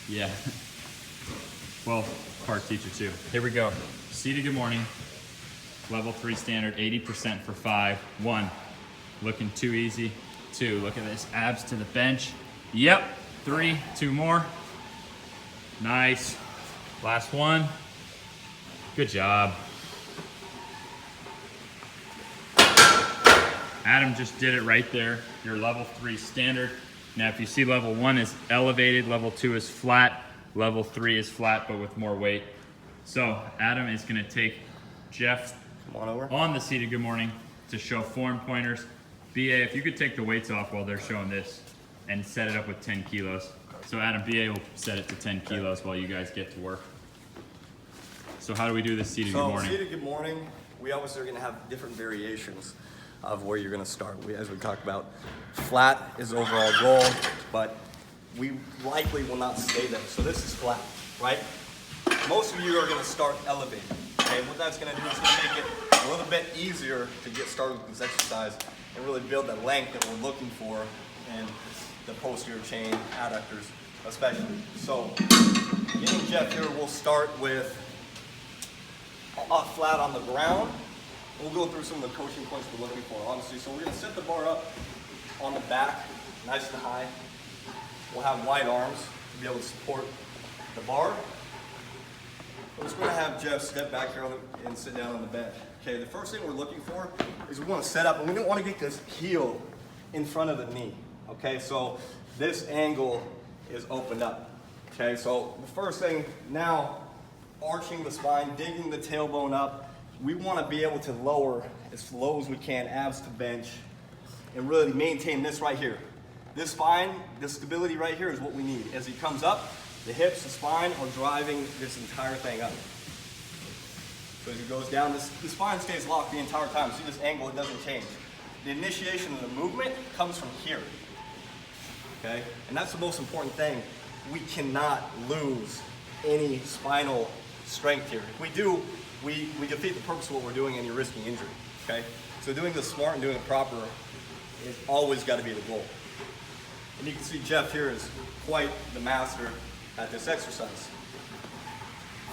Yeah. Well, park teacher too. Here we go. Seated good morning. Level 3 standard, 80% for 5. 1. Looking too easy. 2. Look at this. Abs to the bench. Yep. 3. 2 more. Nice. Last one. Good job. Adam just did it right there. Your level 3 standard. Now if you see level 1 is elevated, level 2 is flat, level 3 is flat but with more weight. So Adam is gonna take Jeff on the seated good morning to show form pointers. BA, if you could take the weights off while they're showing this and set it up with 10 kilos. So Adam, BA will set it to 10 kilos while you guys get to work. So how do we do this seated good morning? Seated good morning, we obviously are gonna have different variations of where you're gonna start. As we talked about, flat is the overall goal, but we likely will not stay there. So this is flat, right? Most of you are gonna start elevated, okay? What that's gonna do is gonna make it a little bit easier to get started with this exercise and really build the length that we're looking for in the posterior chain adductors especially. So getting Jeff here, we'll start with flat on the ground. We'll go through some of the coaching points we're looking for, honestly. So we're gonna set the bar up on the back, nice and high. We'll have wide arms to be able to support the bar. We're just gonna have Jeff step back here and sit down on the bench. Okay, the first thing we're looking for is we wanna set up, and we don't wanna get this heel in front of the knee. Okay, so this angle is opened up. Okay, so the first thing now, arching the spine, digging the tailbone up. We want to be able to lower as low as we can, abs to bench, and really maintain this right here. This spine, this stability right here is what we need. As he comes up, the hips, the spine are driving this entire thing up. So as he goes down, the spine stays locked the entire time. See this angle, it doesn't change. The initiation of the movement comes from here. Okay? And that's the most important thing. We cannot lose any spinal strength here. If we do, we defeat the purpose of what we're doing and you're risking injury, okay? So doing this smart and doing it proper is always got to be the goal. And you can see Jeff here is quite the master at this exercise.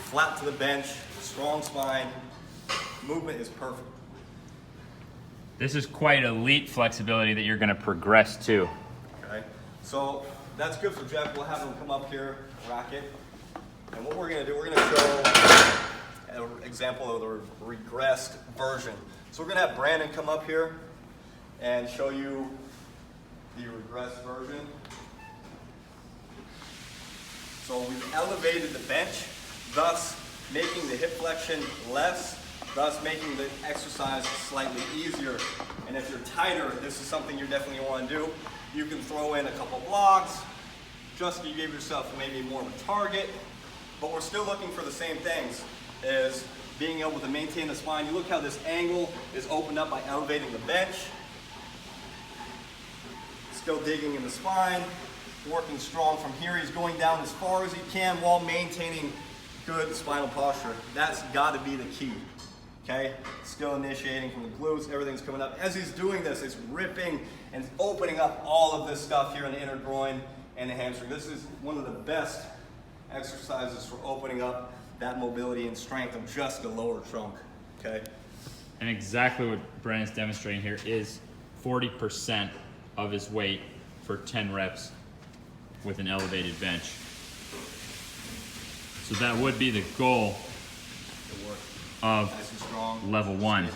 Flat to the bench, strong spine, movement is perfect. This is quite elite flexibility that you're gonna progress to. Okay, so that's good for Jeff. We'll have him come up here, rack it. And what we're gonna do, we're gonna show an example of the regressed version. So we're gonna have Brandon come up here and show you the regressed version. So we've elevated the bench, thus making the hip flexion less, thus making the exercise slightly easier. And if you're tighter, this is something you definitely wanna do. You can throw in a couple blocks, just to give yourself maybe more of a target, but we're still looking for the same things. Is being able to maintain the spine. You look how this angle is opened up by elevating the bench. Still digging in the spine, working strong from here. He's going down as far as he can while maintaining good spinal posture. That's got to be the key, okay? Still initiating from the glutes, everything's coming up. As he's doing this, it's ripping and opening up all of this stuff here in the inner groin and the hamstring. This is one of the best exercises for opening up that mobility and strength of just the lower trunk, okay? And exactly what Brandon's demonstrating here is 40% of his weight for 10 reps with an elevated bench. So that would be the goal of nice and strong, level 1.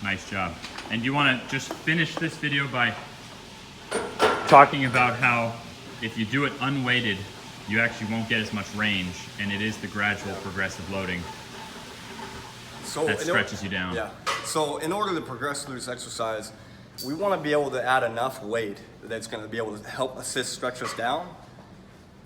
Nice job. And you want to just finish this video by talking about how if you do it unweighted, you actually won't get as much range, and it is the gradual progressive loading that stretches you down. Yeah. So in order to progress through this exercise, we want to be able to add enough weight that's going to be able to help assist stretch us down,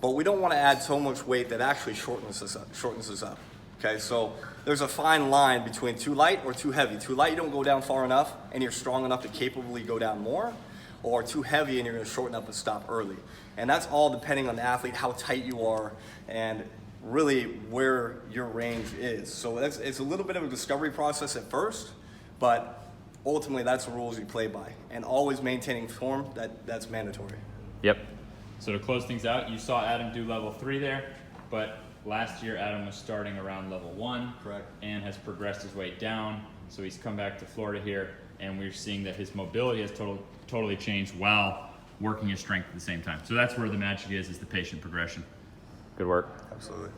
but we don't want to add so much weight that actually shortens us up. Okay, so there's a fine line between too light or too heavy. Too light, you don't go down far enough, and you're strong enough to capably go down more, or too heavy and you're going to shorten up and stop early. And that's all depending on the athlete, how tight you are, and really where your range is. So it's a little bit of a discovery process at first, but ultimately that's the rules you play by. And always maintaining form, that's mandatory. Yep. So to close things out, you saw Adam do level 3 there, but last year Adam was starting around level 1. Correct. And has progressed his way down. So he's come back to Florida here, and we're seeing that his mobility has totally changed while working his strength at the same time. So that's where the magic is the patient progression. Good work. Absolutely.